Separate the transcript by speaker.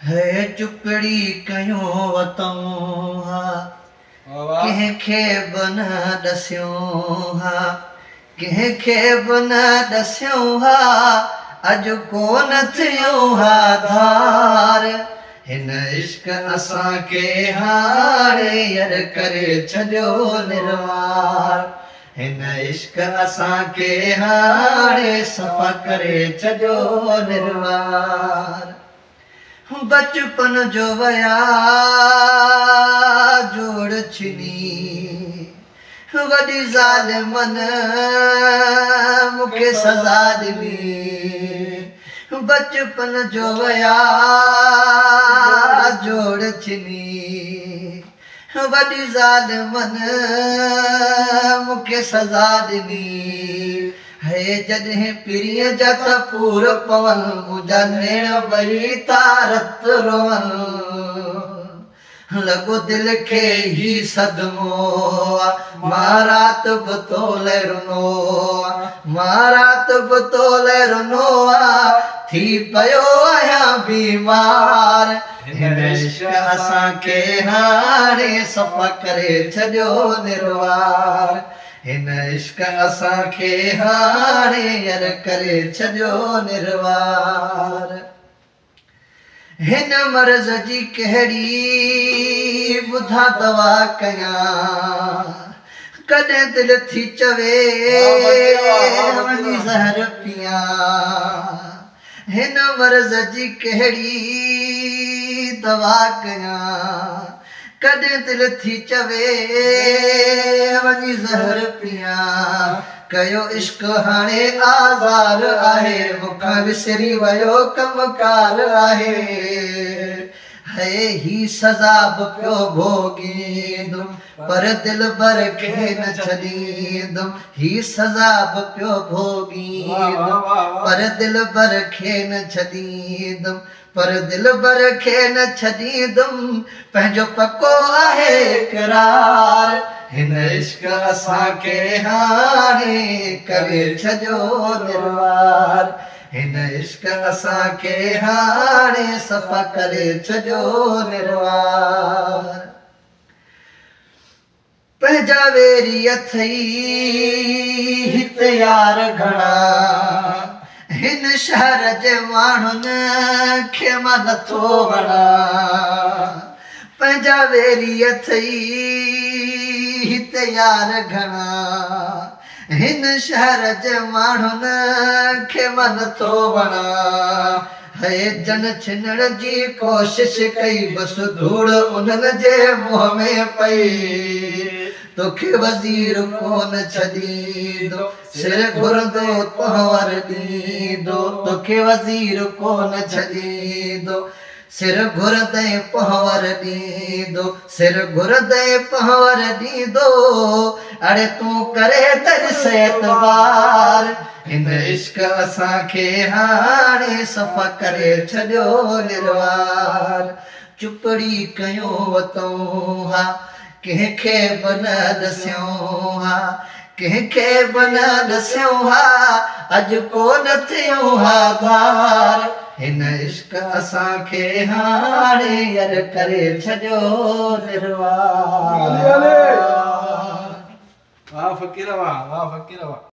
Speaker 1: है चुपड़ी कयूं वतऊं हा कंहिंखे बि न ॾसियूं हा कंहिंखे बि न ॾसियूं हा अॼु कोन थियूं हा धार हिन इश्क असांखे हाणे यर करे छॾियो निर्वार हिन इश्क असांखे हाणे सफ़ा करे छॾियो निर्वार बचपन जो वया जोड़ छिनी वॾी ज़ालिमनि मूंखे सज़ा ॾिनी बचपन जो वया जोड़ छिनी वॾी ज़ालिमनि मूंखे सज़ा ॾिनी है जॾहिं पीरीअ जा पूर पवन मुंहिंजा नेण ॿई तारत रोवन लॻो दिलि खे ही सदमो मां राति बि तोले रुनो मां राति बि तोले रुनो थी पियो आहियां बीमार हिन इश्क असांखे हाणे सफ़ा करे छॾियो निर्वार हिन इश्क असांखे हाणे यर करे छॾियो निर्वार हिन मर्ज़ जी कहिड़ी ॿुधा दवा कयां कॾहिं दिलि थी चवे वञी ज़हर पियां हिन मर्ज़ जी कहिड़ी दवा कयां कॾहिं दिलि थी चवे वञी ज़हर पियां कयो इश्क हाणे आज़ार आहे मूंखां विसरी वियो कमकार आहे है ही सज़ा बि पियो भोगींदुमि पर दिलि भर खे न छॾींदुमि ही सज़ा बि पियो भोगींदुमि पर दिलि भर खे न छॾींदुमि पर दिलि भर खे न छॾींदुमि पंहिंजो पको आहे इक़रार हिन इश्क असांखे हाणे करे छॾियो निर्वार हिन इश्क असांखे हाणे सफ़ा करे छॾियो निर्वार पंहिंजा वेरी अथई हिते यार घणा हिन शहर जे माण्हुनि खे मां नथो वणा पंहिंजा वेरी अथई हिते यार घणा हिन शहर जे माण्हुनि खे मां नथो वणा है जन छिनण जी कोशिश कई बसि धूड़ उन्हनि जे मुंहं में पई तोखे वज़ीर कोन छॾींदो सिर घुरंदो पहवर ॾींदो तोखे वज़ीर कोन छॾींदो सिर घुरंदे पहवर ॾींदो सिर घुरंदे पहवर ॾींदो अड़े तूं करे दर्स एतबार हिन इश्क असांखे हाणे सफ़ा करे छॾियो निर्वार चुपड़ी कयूं वतऊं हा कंहिंखे बि न ॾसियूं हा कंहिंखे बि न ॾसियूं हा अॼु कोन थियूं हा धार हिन इश्क असांखे हाणे यर करे छॾियो निर्वार
Speaker 2: वाह फ़कीर वाह वाह फ़कीर वाह